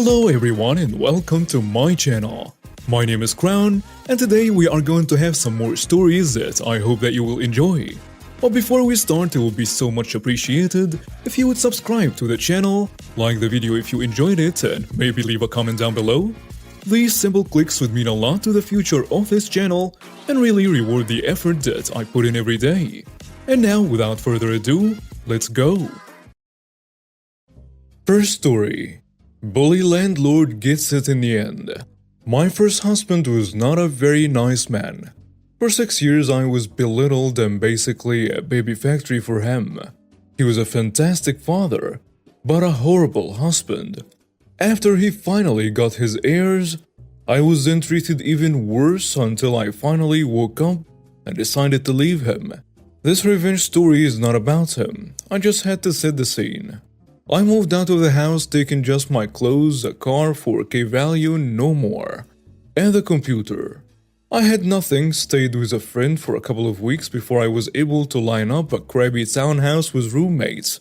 Hello everyone and welcome to my channel. My name is Crown and today we are going to have some more stories that I hope that you will enjoy. But before we start, it would be so much appreciated if you would subscribe to the channel, like the video if you enjoyed it, and maybe leave a comment down below. These simple clicks would mean a lot to the future of this channel and really reward the effort that I put in every day. And now, without further ado, let's go! First story. Bully landlord gets it in the end. My first husband was not a very nice man. For 6 years I was belittled and basically a baby factory for him. He was a fantastic father, but a horrible husband. After he finally got his heirs, I was then treated even worse until I finally woke up and decided to leave him. This revenge story is not about him, I just had to set the scene. I moved out of the house taking just my clothes, a car, 4K value, no more, and the computer. I had nothing, stayed with a friend for a couple of weeks before I was able to line up a crappy townhouse with roommates.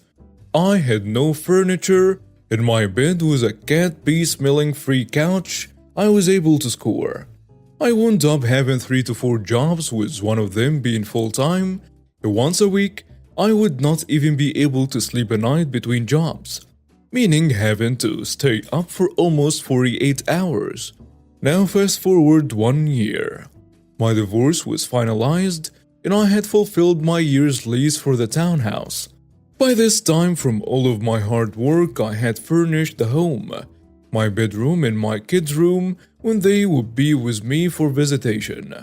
I had no furniture, and my bed was a cat pee smelling free couch I was able to score. I wound up having 3 to 4 jobs, with one of them being full-time. Once a week, I would not even be able to sleep a night between jobs, meaning having to stay up for almost 48 hours. Now fast forward 1 year. My divorce was finalized and I had fulfilled my year's lease for the townhouse. By this time, from all of my hard work, I had furnished the home, my bedroom and my kids' room when they would be with me for visitation.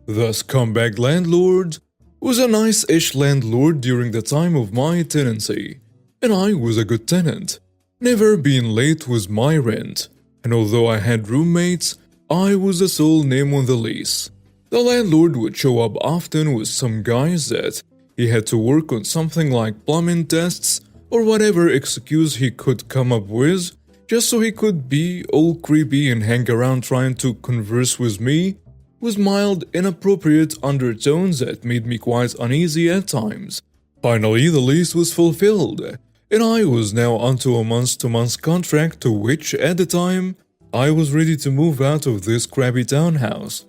The scumbag landlord was a nice-ish landlord during the time of my tenancy, and I was a good tenant, never being late with my rent, and although I had roommates, I was the sole name on the lease. The landlord would show up often with some guys that he had to work on something like plumbing tests or whatever excuse he could come up with, just so he could be all creepy and hang around trying to converse with me, with mild, inappropriate undertones that made me quite uneasy at times. Finally, the lease was fulfilled, and I was now onto a month-to-month contract to which, at the time, I was ready to move out of this crappy townhouse,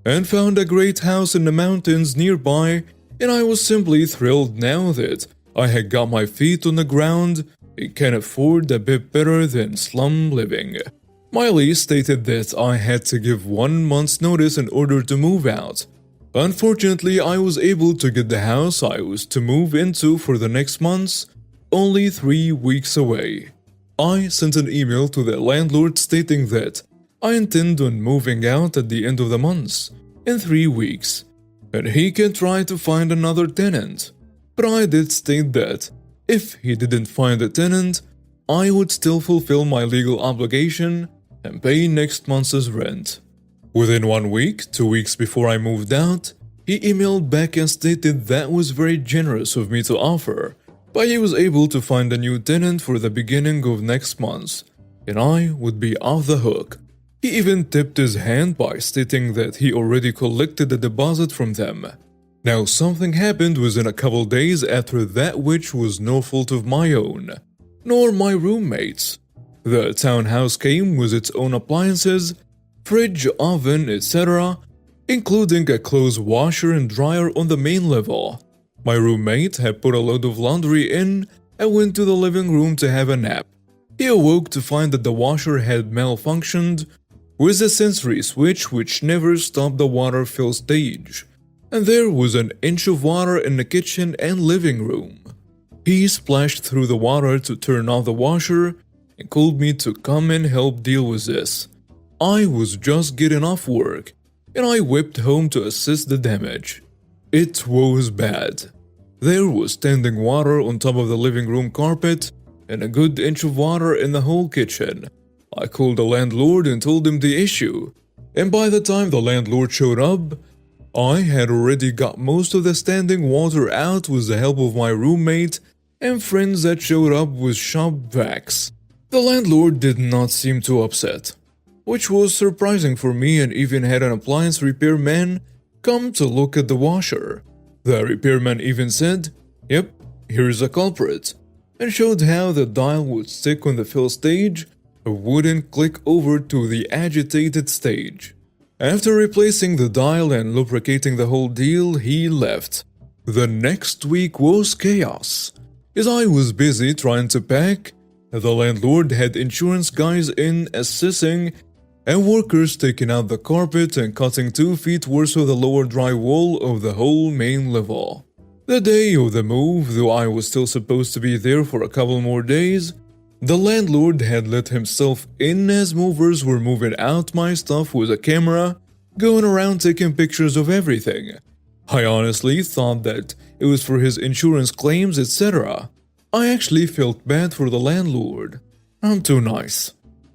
and found a great house in the mountains nearby, and I was simply thrilled now that I had got my feet on the ground and can afford a bit better than slum living. My lease stated that I had to give 1 month's notice in order to move out. Unfortunately, I was able to get the house I was to move into for the next months, only 3 weeks away. I sent an email to the landlord stating that I intend on moving out at the end of the month, in 3 weeks, and he can try to find another tenant. But I did state that if he didn't find a tenant, I would still fulfill my legal obligation and pay next month's rent. Within 1 week, 2 weeks before I moved out, he emailed back and stated that was very generous of me to offer, but he was able to find a new tenant for the beginning of next month, and I would be off the hook. He even tipped his hand by stating that he already collected a deposit from them. Now something happened within a couple days after that which was no fault of my own, nor my roommates. The townhouse came with its own appliances, fridge, oven, etc., including a clothes washer and dryer on the main level. My roommate had put a load of laundry in and went to the living room to have a nap. He awoke to find that the washer had malfunctioned with a sensory switch which never stopped the water fill stage, and there was an inch of water in the kitchen and living room. He splashed through the water to turn off the washer and called me to come and help deal with this. I was just getting off work, and I whipped home to assess the damage. It was bad. There was standing water on top of the living room carpet, and a good inch of water in the whole kitchen. I called the landlord and told him the issue, and by the time the landlord showed up, I had already got most of the standing water out with the help of my roommate and friends that showed up with shop vacs. The landlord did not seem too upset, which was surprising for me, and even had an appliance repairman come to look at the washer. The repairman even said, "Yep, here's a culprit," and showed how the dial would stick on the fill stage wouldn't click over to the agitated stage. After replacing the dial and lubricating the whole deal, he left. The next week was chaos. As I was busy trying to pack, the landlord had insurance guys in assessing and workers taking out the carpet and cutting 2 feet worth of the lower drywall of the whole main level. The day of the move, though I was still supposed to be there for a couple more days, the landlord had let himself in as movers were moving out my stuff with a camera, going around taking pictures of everything. I honestly thought that it was for his insurance claims, etc. I actually felt bad for the landlord. I'm too nice.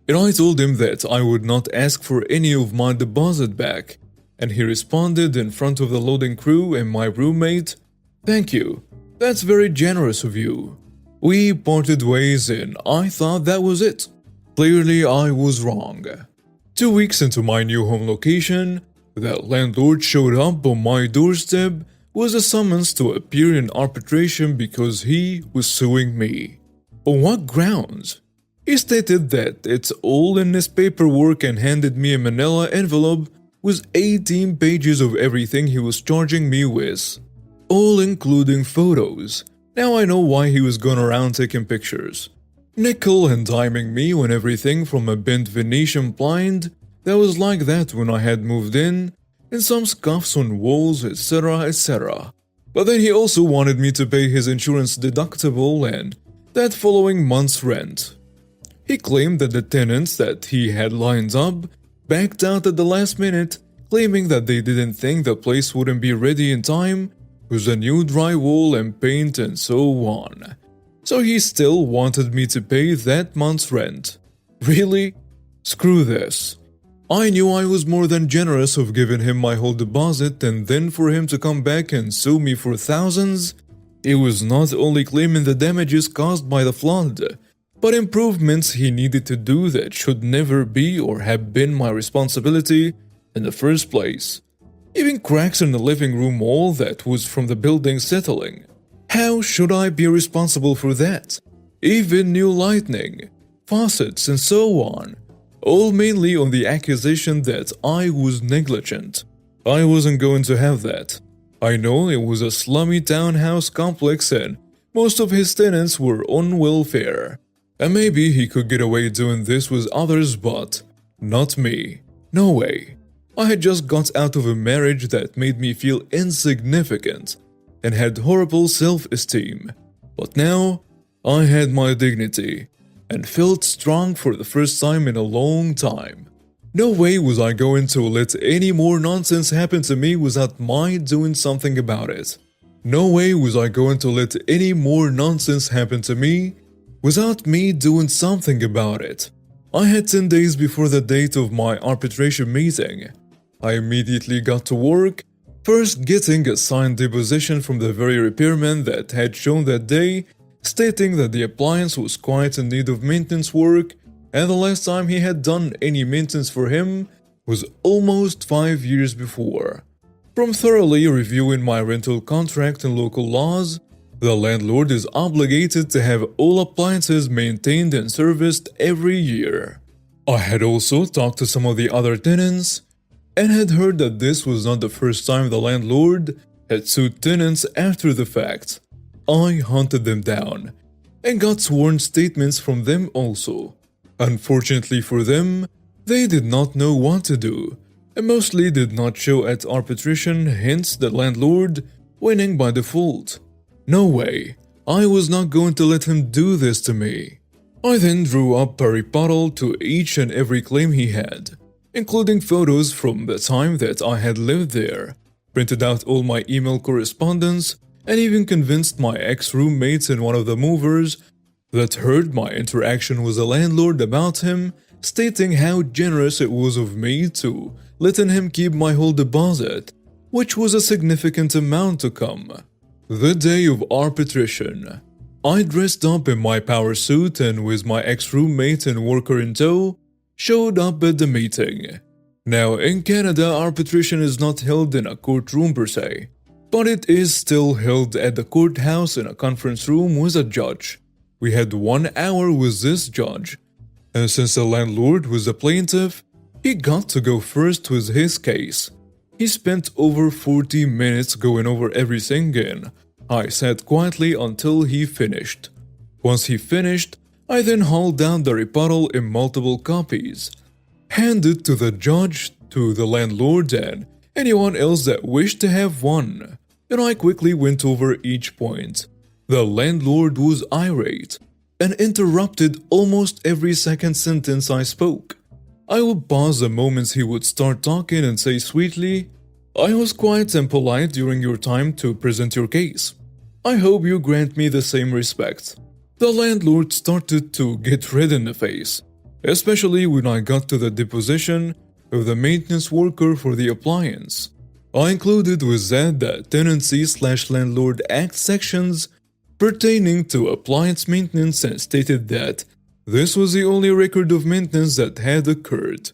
And I told him that I would not ask for any of my deposit back, and he responded in front of the loading crew and my roommate, "Thank you, that's very generous of you." We parted ways and I thought that was it. Clearly I was wrong. 2 weeks into my new home location, the landlord showed up on my doorstep with a summons to appear in arbitration because he was suing me. On what grounds? He stated that it's all in his paperwork and handed me a manila envelope with 18 pages of everything he was charging me with, all including photos. Now I know why he was going around taking pictures. Nickel and diming me on everything from a bent Venetian blind that was like that when I had moved in, and some scuffs on walls, etc., etc. But then he also wanted me to pay his insurance deductible and that following month's rent. He claimed that the tenants that he had lined up backed out at the last minute, claiming that they didn't think the place wouldn't be ready in time with a new drywall and paint and so on. So he still wanted me to pay that month's rent. Really? Screw this. I knew I was more than generous of giving him my whole deposit, and then for him to come back and sue me for thousands, he was not only claiming the damages caused by the flood, but improvements he needed to do that should never be or have been my responsibility in the first place. Even cracks in the living room wall that was from the building settling. How should I be responsible for that? Even new lighting, faucets and so on. All mainly on the accusation that I was negligent. I wasn't going to have that. I know it was a slummy townhouse complex and most of his tenants were on welfare. And maybe he could get away doing this with others, but not me. No way. I had just got out of a marriage that made me feel insignificant and had horrible self-esteem. But now, I had my dignity and felt strong for the first time in a long time. No way was I going to let any more nonsense happen to me without my doing something about it. No way was I going to let any more nonsense happen to me without me doing something about it. I had 10 days before the date of my arbitration meeting. I immediately got to work, first getting a signed deposition from the very repairman that had shown that day, stating that the appliance was quite in need of maintenance work, and the last time he had done any maintenance for him was almost 5 years before. From thoroughly reviewing my rental contract and local laws, the landlord is obligated to have all appliances maintained and serviced every year. I had also talked to some of the other tenants and had heard that this was not the first time the landlord had sued tenants after the fact. I hunted them down and got sworn statements from them also. Unfortunately for them, they did not know what to do and mostly did not show at arbitration, hence the landlord winning by default. No way, I was not going to let him do this to me. I then drew up a rebuttal to each and every claim he had, including photos from the time that I had lived there, printed out all my email correspondence, and even convinced my ex-roommates and one of the movers that heard my interaction with the landlord about him, stating how generous it was of me to letting him keep my whole deposit, which was a significant amount to come. The day of arbitration, I dressed up in my power suit and with my ex-roommate and worker in tow, showed up at the meeting. Now in Canada, arbitration is not held in a courtroom per se, but it is still held at the courthouse in a conference room with a judge. We had 1 hour with this judge, And since the landlord was the plaintiff, he got to go first with his case. He spent over 40 minutes going over everything and I sat quietly until he finished. Once he finished, I then hauled down the rebuttal in multiple copies, handed to the judge, to the landlord, and anyone else that wished to have one. And I quickly went over each point. The landlord was irate and interrupted almost every second sentence I spoke. I would pause the moments he would start talking and say sweetly, "I was quiet and polite during your time to present your case. I hope you grant me the same respect." The landlord started to get red in the face, especially when I got to the deposition of the maintenance worker for the appliance. I included with that the Tenancy/Landlord Act sections pertaining to appliance maintenance and stated that this was the only record of maintenance that had occurred.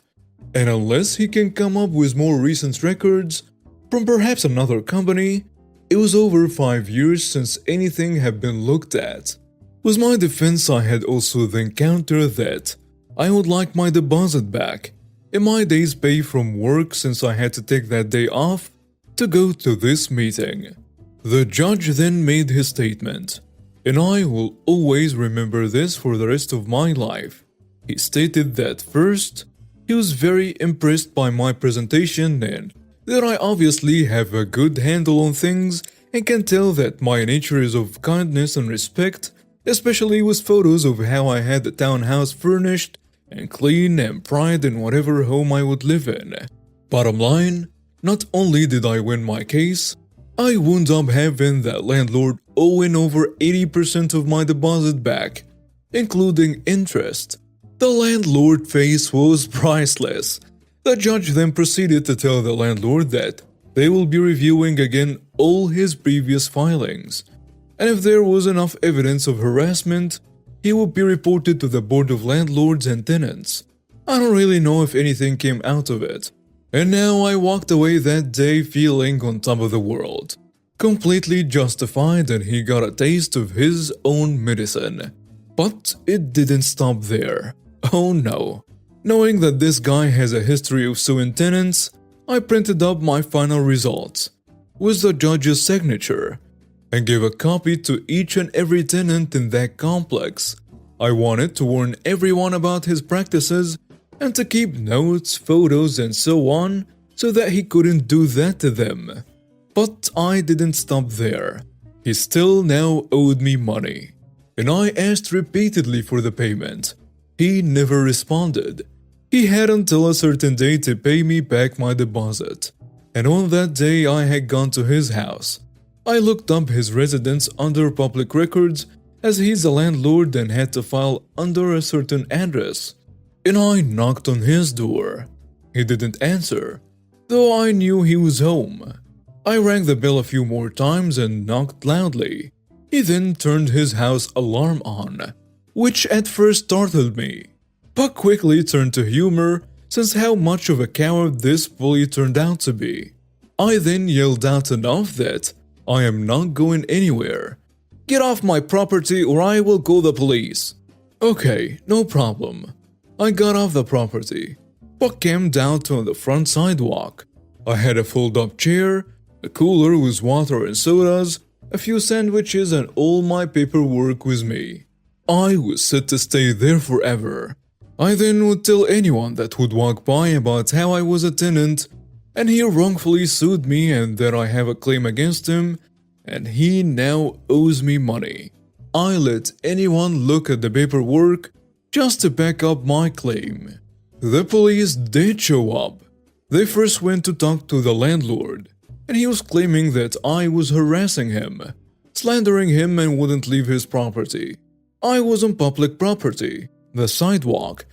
And unless he can come up with more recent records from perhaps another company, it was over 5 years since anything had been looked at. With my defense, I had also then countered that I would like my deposit back and my day's pay from work since I had to take that day off to go to this meeting. The judge then made his statement, and I will always remember this for the rest of my life. He stated that first, he was very impressed by my presentation and that I obviously have a good handle on things and can tell that my nature is of kindness and respect, especially with photos of how I had the townhouse furnished and clean and pride in whatever home I would live in. Bottom line, not only did I win my case, I wound up having that landlord owing over 80% of my deposit back, including interest. The landlord face was priceless. The judge then proceeded to tell the landlord that they will be reviewing again all his previous filings, and if there was enough evidence of harassment, he would be reported to the Board of Landlords and Tenants. I don't really know if anything came out of it. And now I walked away that day feeling on top of the world, completely justified, and he got a taste of his own medicine. But it didn't stop there. Oh no. Knowing that this guy has a history of suing tenants, I printed up my final results with the judge's signature and gave a copy to each and every tenant in that complex. I wanted to warn everyone about his practices and to keep notes, photos, and so on so that he couldn't do that to them. But I didn't stop there. He still now owed me money, and I asked repeatedly for the payment. He never responded. He had until a certain day to pay me back my deposit, and on that day I had gone to his house. I looked up his residence under public records as he's a landlord and had to file under a certain address, and I knocked on his door. He didn't answer, though I knew he was home. I rang the bell a few more times and knocked loudly. He then turned his house alarm on, which at first startled me, but quickly turned to humor since how much of a coward this bully turned out to be. I then yelled out enough that I am not going anywhere. Get off my property or I will call the police. Okay, no problem. I got off the property, but came down to the front sidewalk. I had a fold-up chair, a cooler with water and sodas, a few sandwiches, and all my paperwork with me. I was set to stay there forever. I then would tell anyone that would walk by about how I was a tenant and he wrongfully sued me and that I have a claim against him and he now owes me money. I let anyone look at the paperwork just to back up my claim. The police did show up. They first went to talk to the landlord, and he was claiming that I was harassing him, slandering him, and wouldn't leave his property. I was on public property, the sidewalk,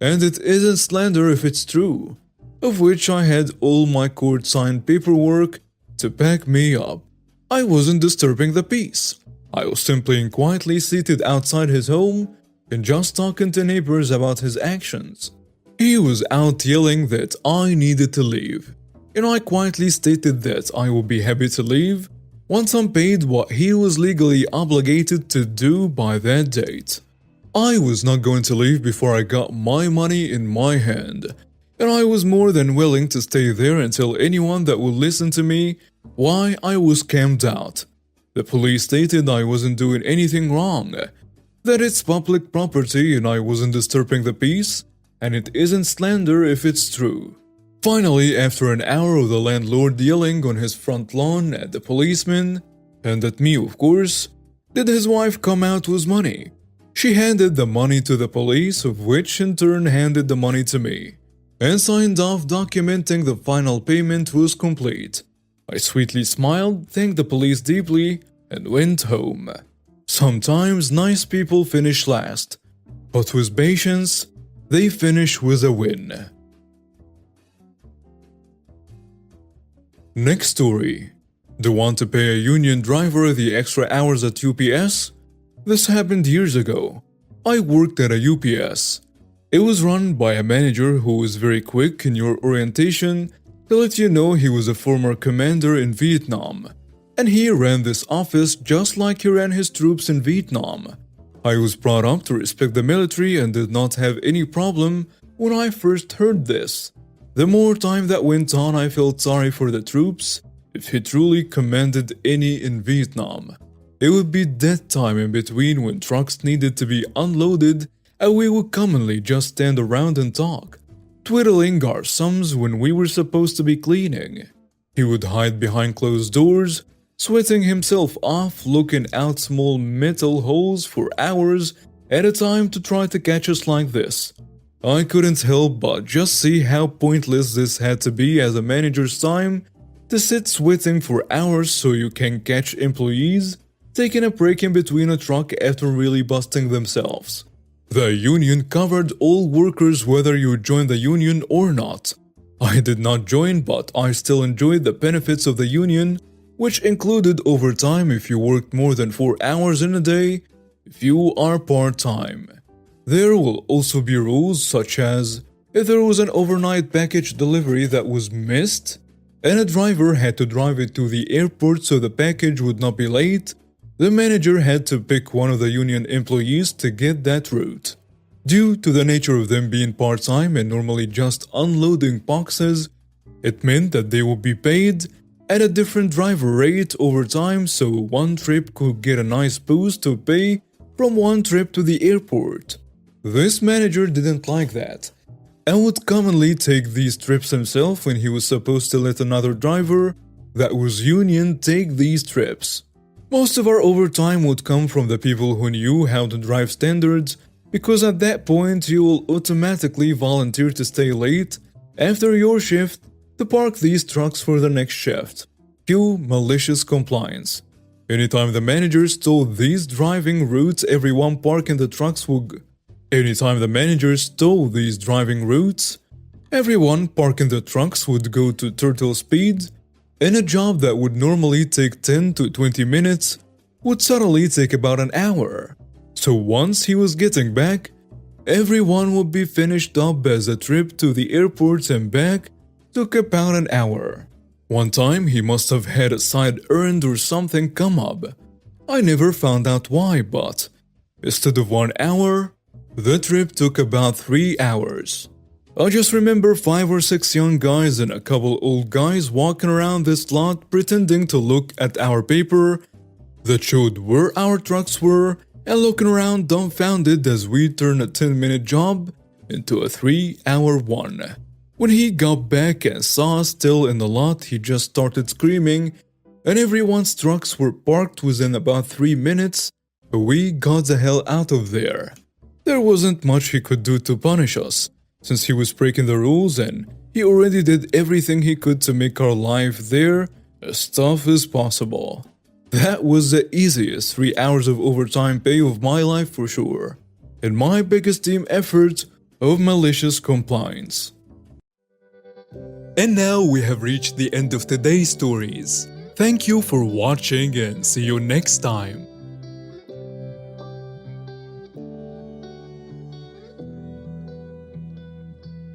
and it isn't slander if it's true, of which I had all my court-signed paperwork to back me up. I wasn't disturbing the peace. I was simply quietly seated outside his home and just talking to neighbors about his actions. He was out yelling that I needed to leave, and I quietly stated that I would be happy to leave once I'm paid what he was legally obligated to do by that date. I was not going to leave before I got my money in my hand, and I was more than willing to stay there and tell anyone that would listen to me why I was camped out. The police stated I wasn't doing anything wrong, that it's public property and I wasn't disturbing the peace, and it isn't slander if it's true. Finally, after an hour of the landlord yelling on his front lawn at the policeman, and at me of course, did his wife come out with money. She handed the money to the police, of which in turn handed the money to me, and signed off documenting the final payment was complete. I sweetly smiled, thanked the police deeply, and went home. Sometimes nice people finish last, but with patience, they finish with a win. Next story. Do you want to pay a union driver the extra hours at UPS? This happened years ago. I worked at a UPS. It was run by a manager who was very quick in your orientation to let you know he was a former commander in Vietnam, and he ran this office just like he ran his troops in Vietnam. I was brought up to respect the military and did not have any problem when I first heard this. The more time that went on, I felt sorry for the troops if he truly commanded any in Vietnam. It would be dead time in between when trucks needed to be unloaded, and we would commonly just stand around and talk, twiddling our thumbs when we were supposed to be cleaning. He would hide behind closed doors, sweating himself off, looking out small metal holes for hours at a time to try to catch us like this. I couldn't help but just see how pointless this had to be as a manager's time to sit sweating for hours so you can catch employees taking a break in between a truck after really busting themselves. The union covered all workers whether you joined the union or not. I did not join, but I still enjoyed the benefits of the union, which included overtime if you worked more than 4 hours in a day if you are part-time. There will also be rules such as if there was an overnight package delivery that was missed and a driver had to drive it to the airport so the package would not be late, the manager had to pick one of the union employees to get that route. Due to the nature of them being part-time and normally just unloading boxes, it meant that they would be paid at a different driver rate over time, so one trip could get a nice boost to pay from one trip to the airport. This manager didn't like that, and would commonly take these trips himself when he was supposed to let another driver that was union take these trips. Most of our overtime would come from the people who knew how to drive standards, because at that point you will automatically volunteer to stay late after your shift to park these trucks for the next shift. Cue malicious compliance. Anytime the managers told these driving routes, everyone parking the trucks would... Anytime the managers told these driving routes, everyone parking the trucks would go to turtle speed, and a job that would normally take 10 to 20 minutes would suddenly take about an hour. So once he was getting back, everyone would be finished up as a trip to the airport and back took about an hour. One time he must have had a side errand or something come up. I never found out why, but instead of 1 hour, the trip took about 3 hours. I just remember 5 or 6 young guys and a couple old guys walking around this lot pretending to look at our paper that showed where our trucks were and looking around dumbfounded as we turned a 10-minute job into a 3-hour one. When he got back and saw us still in the lot, he just started screaming, and everyone's trucks were parked within about 3 minutes, but we got the hell out of there. There wasn't much he could do to punish us, since he was breaking the rules and he already did everything he could to make our life there as tough as possible. That was the easiest 3 hours of overtime pay of my life for sure, and my biggest team effort of malicious compliance. And now we have reached the end of today's stories. Thank you for watching and see you next time.